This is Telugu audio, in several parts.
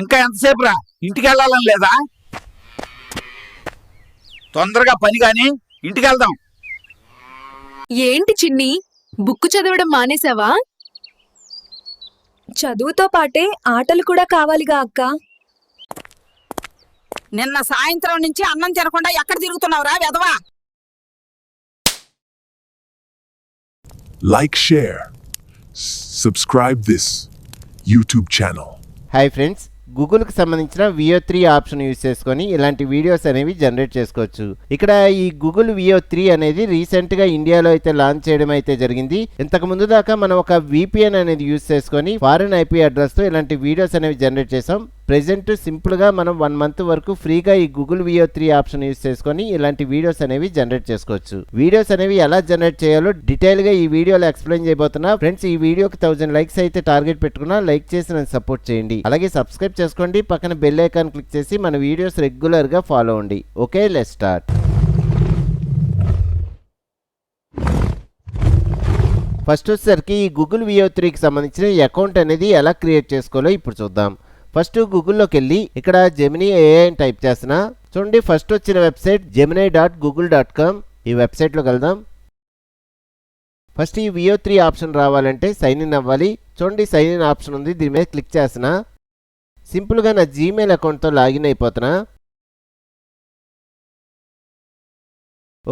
ఇంకా ఎంతసేపు రా? ఇంటికి వెళ్ళాలని లేదా? తొందరగా పని కాని ఇంటికి వెళ్దాం. ఏంటి చిన్ని, బుక్కు చదవడం మానేసావా? చదువుతో పాటే ఆటలు కూడా కావాలిగా అక్క. నిన్న సాయంత్రం నుంచి అన్నం తినకుండా ఎక్కడ తిరుగుతున్నావురా వెధవా? Like, share, subscribe this YouTube channel. Hi friends, గూగుల్కి సంబంధించిన VO3 ఆప్షన్ యూజ్ చేసుకొని ఇలాంటి వీడియోస్ అనేవి జనరేట్ చేసుకోవచ్చు. ఇక్కడ ఈ గూగుల్ VO3 అనేది రీసెంట్గా ఇండియాలో అయితే లాంచ్ చేయడం అయితే జరిగింది. ఇంతకు ముందు దాకా మనం ఒక VPN అనేది యూజ్ చేసుకొని ఫారెన్ IP అడ్రస్తో ఇలాంటి వీడియోస్ అనేవి జనరేట్ చేసాం. ప్రెజెంట్ సింపుల్గా మనం 1 మంత్ వరకు ఫ్రీగా ఈ గూగుల్ VO3 ఆప్షన్ యూజ్ చేసుకొని ఇలాంటి వీడియోస్ అనేవి జనరేట్ చేసుకోవచ్చు. వీడియోస్ అనేవి ఎలా జనరేట్ చేయాలో డీటెయిల్గా ఈ వీడియోలో ఎక్స్ప్లెయిన్ చేయబోతున్నా. ఫ్రెండ్స్, ఈ వీడియోకి 1000 లైక్స్ అయితే టార్గెట్ పెట్టుకున్నా. లైక్ చేసి నన్ను సపోర్ట్ చేయండి. అలాగే సబ్స్క్రైబ్ చేసుకోండి. పక్కన బెల్ ఐకాన్ క్లిక్ చేసి మన వీడియోస్ రెగ్యులర్గా ఫాలో అవ్వండి. Okay, let's start. ఫస్ట్ వచ్చేసరికి ఈ గూగుల్ VO3కి సంబంధించిన అకౌంట్ అనేది ఎలా క్రియేట్ చేసుకోవాలో ఇప్పుడు చూద్దాం. ఫస్ట్ గూగుల్లోకి వెళ్ళి ఇక్కడ జెమినీ AI అని టైప్ చేస్తున్నా. చూడండి, ఫస్ట్ వచ్చిన వెబ్సైట్ gemini.google.com. ఈ వెబ్సైట్లోకి వెళ్దాం. ఫస్ట్ ఈ VO3 ఆప్షన్ రావాలంటే సైన్ ఇన్ అవ్వాలి. చూడండి, సైన్ ఇన్ ఆప్షన్ ఉంది, దీని మీద క్లిక్ చేస్తున్నా. సింపుల్గా నా జీమెయిల్ అకౌంట్తో లాగిన్ అయిపోతున్నా.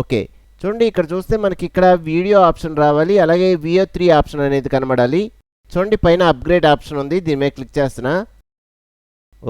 ఓకే, చూడండి ఇక్కడ చూస్తే మనకి ఇక్కడ వీడియో ఆప్షన్ రావాలి, అలాగే VO3 ఆప్షన్ అనేది కనబడాలి. చూడండి, పైన అప్గ్రేడ్ ఆప్షన్ ఉంది, దీని మీద క్లిక్ చేస్తున్నా.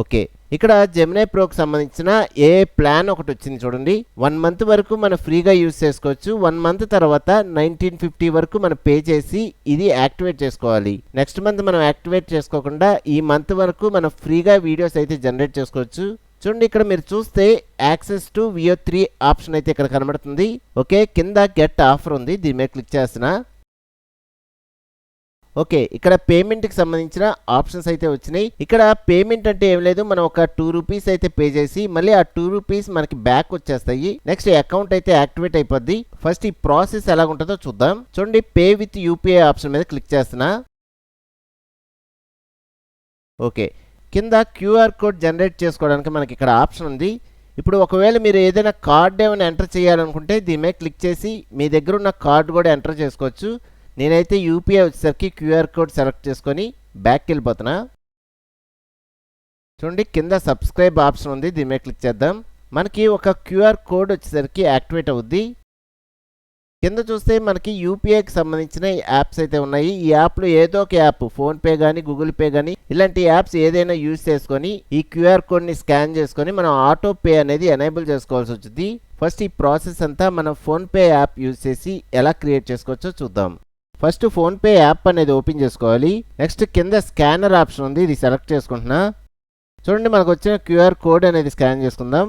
ఓకే, ఇక్కడ జెమినీ ప్రోకి సంబంధించిన ఏ ప్లాన్ ఒకటి వచ్చింది చూడండి. 1 మంత్ వరకు మనం ఫ్రీగా యూజ్ చేసుకోవచ్చు. 1 మంత్ తర్వాత 1950 వరకు మనం పే చేసి ఇది యాక్టివేట్ చేసుకోవాలి. నెక్స్ట్ మంత్ మనం యాక్టివేట్ చేసుకోకుండా ఈ మంత్ వరకు మనం ఫ్రీగా వీడియోస్ అయితే జనరేట్ చేసుకోవచ్చు. చూడండి, ఇక్కడ మీరు చూస్తే యాక్సెస్ టు VO3 ఆప్షన్ అయితే ఇక్కడ కనబడుతుంది. ఓకే, కింద గెట్ ఆఫర్ ఉంది, దీని మీద క్లిక్ చేస్తున్నా. ఓకే, ఇక్కడ పేమెంట్కి సంబంధించిన ఆప్షన్స్ అయితే వచ్చినాయి. ఇక్కడ పేమెంట్ అంటే ఏం లేదు, మనం ఒక 2 రూపీస్ అయితే పే చేసి మళ్ళీ ఆ 2 రూపీస్ మనకి బ్యాక్ వచ్చేస్తాయి. నెక్స్ట్ అకౌంట్ అయితే యాక్టివేట్ అయిపోద్ది. ఫస్ట్ ఈ ప్రాసెస్ ఎలా ఉంటుందో చూద్దాం. చూడండి, పే విత్ UPI ఆప్షన్ మీద క్లిక్ చేస్తున్నా. ఓకే, కింద QR కోడ్ జనరేట్ చేసుకోవడానికి మనకి ఇక్కడ ఆప్షన్ ఉంది. ఇప్పుడు ఒకవేళ మీరు ఏదైనా కార్డ్ ఏమైనా ఎంటర్ చేయాలనుకుంటే దీని మీద క్లిక్ చేసి మీ దగ్గర ఉన్న కార్డు కూడా ఎంటర్ చేసుకోవచ్చు. నేనైతే UPI వచ్చేసరికి QR కోడ్ సెలెక్ట్ చేసుకొని బ్యాక్కి వెళ్ళిపోతున్నా. చూడండి, కింద సబ్స్క్రైబ్ ఆప్షన్ ఉంది, దీని మీద క్లిక్ చేద్దాం. మనకి ఒక QR కోడ్ వచ్చేసరికి యాక్టివేట్ అవుద్ది. కింద చూస్తే మనకి UPIకి సంబంధించిన యాప్స్ అయితే ఉన్నాయి. ఈ యాప్లో ఏదో ఒక యాప్, ఫోన్పే కానీ గూగుల్ పే కానీ ఇలాంటి యాప్స్ ఏదైనా యూజ్ చేసుకొని ఈ QR కోడ్ని స్కాన్ చేసుకొని మనం ఆటో పే అనేది ఎనేబుల్ చేసుకోవాల్సి వచ్చింది. ఫస్ట్ ఈ ప్రాసెస్ అంతా మనం ఫోన్పే యాప్ యూజ్ చేసి ఎలా క్రియేట్ చేసుకోవచ్చో చూద్దాం. ఫస్ట్ ఫోన్పే యాప్ అనేది ఓపెన్ చేసుకోవాలి. నెక్స్ట్ కింద స్కానర్ ఆప్షన్ ఉంది, ఇది సెలెక్ట్ చేసుకుంటున్నా. చూడండి, మనకు వచ్చిన QR కోడ్ అనేది స్కాన్ చేసుకుందాం.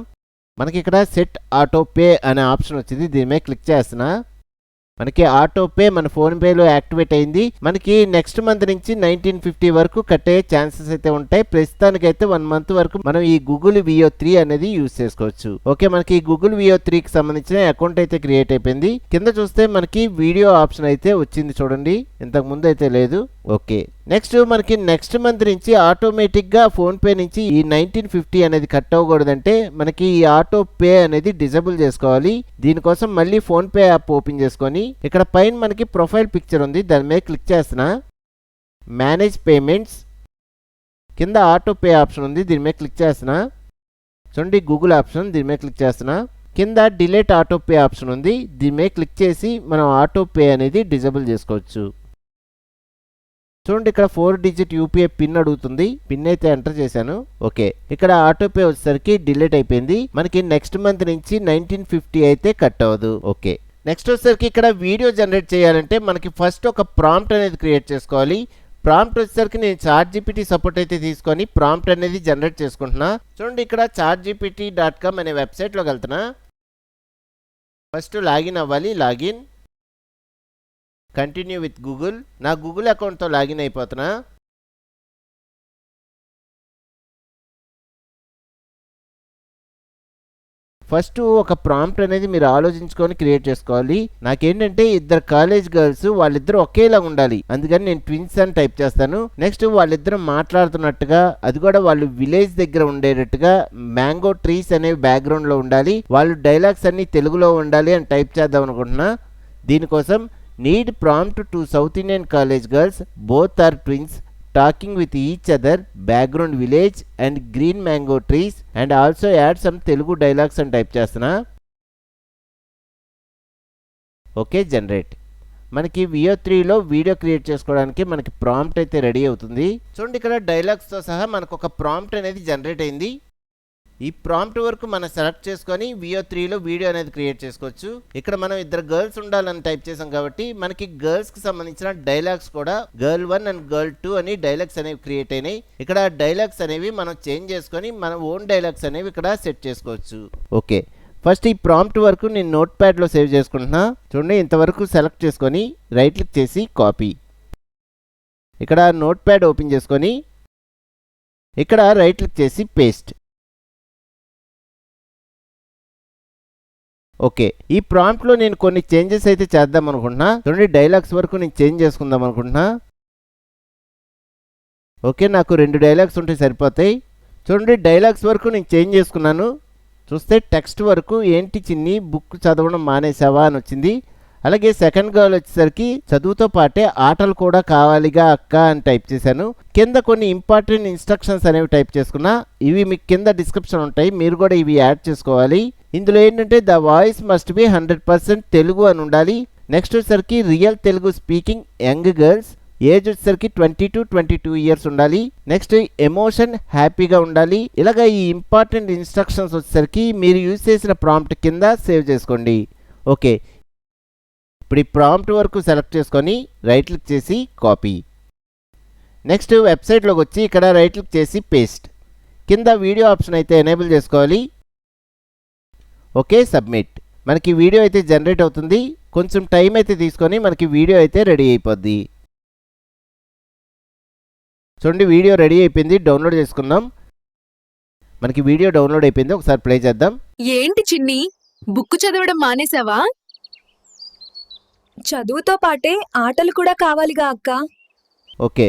మనకి ఇక్కడ సెట్ ఆటో పే అనే ఆప్షన్ వచ్చింది, దీని మీద క్లిక్ చేస్తున్నా. మనకి ఆటో పే మన ఫోన్పేలో యాక్టివేట్ అయింది. మనకి నెక్స్ట్ మంత్ నుంచి 1950 వరకు కట్టే ఛాన్సెస్ అయితే ఉంటాయి. ప్రస్తుతానికైతే 1 మంత్ వరకు మనం ఈ గూగుల్ VO3 అనేది యూజ్ చేసుకోవచ్చు. ఓకే, మనకి ఈ గూగుల్ VO3కి సంబంధించిన అకౌంట్ అయితే క్రియేట్ అయిపోయింది. కింద చూస్తే మనకి వీడియో ఆప్షన్ అయితే వచ్చింది చూడండి, ఇంతకు ముందు అయితే లేదు. ఓకే, నెక్స్ట్ మనకి నెక్స్ట్ మంత్ నుంచి ఆటోమేటిక్గా ఫోన్పే నుంచి ఈ 1950 అనేది కట్ అవ్వకూడదంటే మనకి ఈ ఆటో పే అనేది డిజేబుల్ చేసుకోవాలి. దీనికోసం మళ్ళీ ఫోన్పే యాప్ ఓపెన్ చేసుకొని ఇక్కడ పైన మనకి ప్రొఫైల్ పిక్చర్ ఉంది, దాని మీద క్లిక్ చేస్తున్నా. మేనేజ్ పేమెంట్స్ కింద ఆటో పే ఆప్షన్ ఉంది, దీని మీద క్లిక్ చేస్తున్నా. చూడండి, గూగుల్ ఆప్షన్, దీని మీద క్లిక్ చేస్తున్నా. కింద డిలీట్ ఆటో పే ఆప్షన్ ఉంది, దీని మీద క్లిక్ చేసి మనం ఆటో పే అనేది డిజేబుల్ చేసుకోవచ్చు. చూడండి, ఇక్కడ 4 డిజిట్ UPI పిన్ అడుగుతుంది, పిన్ అయితే ఎంటర్ చేశాను. ఓకే, ఇక్కడ ఆటో పే వచ్చేసరికి డిలీట్ అయిపోయింది. మనకి నెక్స్ట్ మంత్ నుంచి 1950 అయితే కట్ అవ్వదు. ఓకే, నెక్స్ట్ వచ్చేసరికి ఇక్కడ వీడియో జనరేట్ చేయాలంటే మనకి ఫస్ట్ ఒక ప్రాంప్ట్ అనేది క్రియేట్ చేసుకోవాలి. ప్రాంప్ట్ వచ్చేసరికి నేను ChatGPT సపోర్ట్ అయితే తీసుకొని ప్రాంప్ట్ అనేది జనరేట్ చేసుకుంటున్నా. చూడండి, ఇక్కడ chatgpt.com అనే వెబ్సైట్లోకి వెళ్తున్నా. ఫస్ట్ లాగిన్ అవ్వాలి, లాగిన్, కంటిన్యూ విత్ గూగుల్. నా గూగుల్ అకౌంట్తో లాగిన్ అయిపోతున్నా. ఫస్ట్ ఒక ప్రాంప్ట్ అనేది మీరు ఆలోచించుకొని క్రియేట్ చేసుకోవాలి. నాకేంటంటే ఇద్దరు కాలేజ్ గర్ల్స్, వాళ్ళిద్దరు ఒకేలా ఉండాలి, అందుకని నేను ట్విన్స్ అని టైప్ చేస్తాను. నెక్స్ట్ వాళ్ళిద్దరు మాట్లాడుతున్నట్టుగా, అది కూడా వాళ్ళు విలేజ్ దగ్గర ఉండేటట్టుగా, మ్యాంగో ట్రీస్ అనేవి బ్యాక్గ్రౌండ్ లో ఉండాలి, వాళ్ళు డైలాగ్స్ అన్ని తెలుగులో ఉండాలి అని టైప్ చేద్దాం అనుకుంటున్నా. దీనికోసం need prompt to south Indian college girls, both are twins, talking with each other, background village and green mango trees, and also add some Telugu dialogues అని టైప్ చేస్తున్నా. Okay, generate. మనకి VO3లో వీడియో క్రియేట్ చేసుకోవడానికి మనకి ప్రాంప్ట్ అయితే రెడీ అవుతుంది. చూడండి, ఇక్కడ డైలాగ్స్తో సహా మనకు ఒక ప్రాంప్ట్ అనేది జనరేట్ అయింది. ఈ ప్రాంప్ట్ వరకు మనం సెలెక్ట్ చేసుకొని VO3లో వీడియో అనేది క్రియేట్ చేసుకోవచ్చు. ఇక్కడ మనం ఇద్దరు గర్ల్స్ ఉండాలని టైప్ చేసాం కాబట్టి మనకి గర్ల్స్ కి సంబంధించిన డైలాగ్స్ కూడా girl 1 అండ్ girl 2 అని డైలాగ్స్ అనేవి క్రియేట్ అయినాయి. ఇక్కడ డైలాగ్స్ అనేవి మనం చేంజ్ చేసుకొని మన ఓన్ డైలాగ్స్ అనేవి ఇక్కడ సెట్ చేసుకోవచ్చు. ఓకే, ఫస్ట్ ఈ ప్రాంప్ట్ వరకు నేను నోట్ ప్యాడ్లో సేవ్ చేసుకుంటున్నా. చూడండి, ఇంతవరకు సెలెక్ట్ చేసుకొని రైట్ క్లిక్ చేసి కాపీ. ఇక్కడ నోట్ ప్యాడ్ ఓపెన్ చేసుకొని ఇక్కడ రైట్ క్లిక్ చేసి పేస్ట్. ఓకే, ఈ ప్రాంప్ట్లో నేను కొన్ని చేంజెస్ అయితే చేద్దాం అనుకుంటున్నా. చూడండి, డైలాగ్స్ వరకు నేను చేంజ్ చేసుకుందాం అనుకుంటున్నా. ఓకే, నాకు 2 డైలాగ్స్ ఉంటే సరిపోతాయి. చూడండి, డైలాగ్స్ వరకు నేను చేంజ్ చేసుకున్నాను. చూస్తే టెక్స్ట్ వరకు ఏంటి చిన్ని బుక్ చదవడం మానేసావా అని వచ్చింది. అలాగే సెకండ్ గర్ల్ వచ్చేసరికి చదువుతో పాటే ఆటలు కూడా కావాలిగా అక్క అని టైప్ చేశాను. కింద కొన్ని ఇంపార్టెంట్ ఇన్స్ట్రక్షన్స్ అనేవి టైప్ చేసుకున్నా. ఇవి మీకు కింద డిస్క్రిప్షన్ ఉంటాయి, మీరు కూడా ఇవి యాడ్ చేసుకోవాలి. ఇందులో ఏంటంటే the voice must be 100% Telugu అని ఉండాలి. నెక్స్ట్ వచ్చేసరికి real Telugu speaking young girls, age వచ్చేసరికి 20 to 22 ఇయర్స్ ఉండాలి. నెక్స్ట్ ఎమోషన్ హ్యాపీగా ఉండాలి. ఇలాగ ఈ ఇంపార్టెంట్ ఇన్స్ట్రక్షన్స్ వచ్చేసరికి మీరు యూజ్ చేసిన ప్రాంప్ట్ కింద సేవ్ చేసుకోండి. ఓకే, ఇప్పుడు ఈ ప్రాంప్ట్ వరకు సెలెక్ట్ చేసుకొని రైట్ క్లిక్ చేసి కాపీ. నెక్స్ట్ వెబ్సైట్లోకి వచ్చి ఇక్కడ రైట్ క్లిక్ చేసి పేస్ట్. కింద వీడియో ఆప్షన్ అయితే ఎనేబుల్ చేసుకోవాలి. Okay, submit. మనకి వీడియో అయితే జనరేట్ అవుతుంది. కొంచెం టైం అయితే తీసుకొని మనకి వీడియో అయితే రెడీ అయిపోద్ది. చూడండి, వీడియో రెడీ అయిపోయింది. డౌన్లోడ్ చేసుకుందాం. మనకి వీడియో డౌన్లోడ్ అయిపోయింది. ఒకసారి ప్లే చేద్దాం. ఏంటి చిన్ని బుక్ చదవడం మానేసావా? చదువుతో పాటే ఆటలు కూడా కావాలిగా అక్క. ఓకే,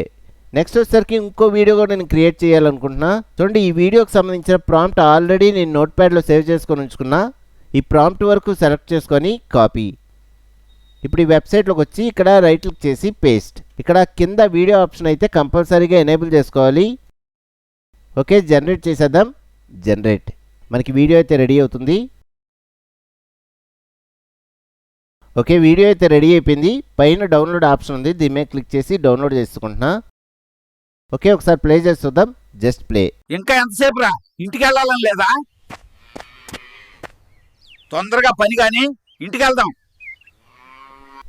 నెక్స్ట్ వచ్చేసరికి ఇంకో వీడియో కూడా నేను క్రియేట్ చేయాలనుకుంటున్నా. చూడండి, ఈ వీడియోకి సంబంధించిన ప్రాంప్ట్ ఆల్రెడీ నేను నోట్ ప్యాడ్లో సేవ్ చేసుకొని ఉంచుకున్నా. ఈ ప్రాంప్ట్ వరకు సెలెక్ట్ చేసుకొని కాపీ. ఇప్పుడు ఈ వెబ్సైట్లోకి వచ్చి ఇక్కడ రైట్ క్లిక్ చేసి పేస్ట్. ఇక్కడ కింద వీడియో ఆప్షన్ అయితే కంపల్సరీగా ఎనేబుల్ చేసుకోవాలి. ఓకే, జనరేట్ చేసేద్దాం. జనరేట్. మనకి వీడియో అయితే రెడీ అవుతుంది. ఓకే, వీడియో అయితే రెడీ అయిపోయింది. పైన డౌన్లోడ్ ఆప్షన్ ఉంది, దీని మీద క్లిక్ చేసి డౌన్లోడ్ చేసుకుంటున్నా. ఓకే, ఒకసారి ప్లే చేసి చూద్దాం. Just play. ఇంకా ఎంతసేపు రా, ఇంటికి వెళ్ళాలని లేదా? తొందరగా పని కానీ ఇంటికి వెళ్దాం.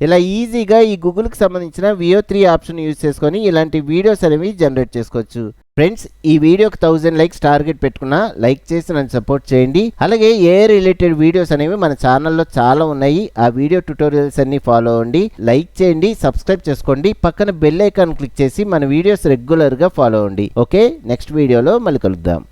ఇలా ఈజీగా ఈ గూగుల్కి సంబంధించిన VO3 ఆప్షన్ యూజ్ చేసుకొని ఇలాంటి వీడియోస్ అనేవి జనరేట్ చేసుకోవచ్చు. ఫ్రెండ్స్, ఈ వీడియోకి 1000 లైక్స్ టార్గెట్ పెట్టుకున్నా, లైక్ చేసి నన్ను సపోర్ట్ చేయండి. అలాగే ఏ రిలేటెడ్ వీడియోస్ అనేవి మన ఛానల్లో చాలా ఉన్నాయి. ఆ వీడియో ట్యుటోరియల్స్ అన్ని ఫాలో అవ్వండి, లైక్ చేయండి, సబ్స్క్రైబ్ చేసుకోండి, పక్కన బెల్ ఐకాన్ క్లిక్ చేసి మన వీడియోస్ రెగ్యులర్గా ఫాలో అవ్వండి. ఓకే, నెక్స్ట్ వీడియోలో మళ్ళీ కలుద్దాం.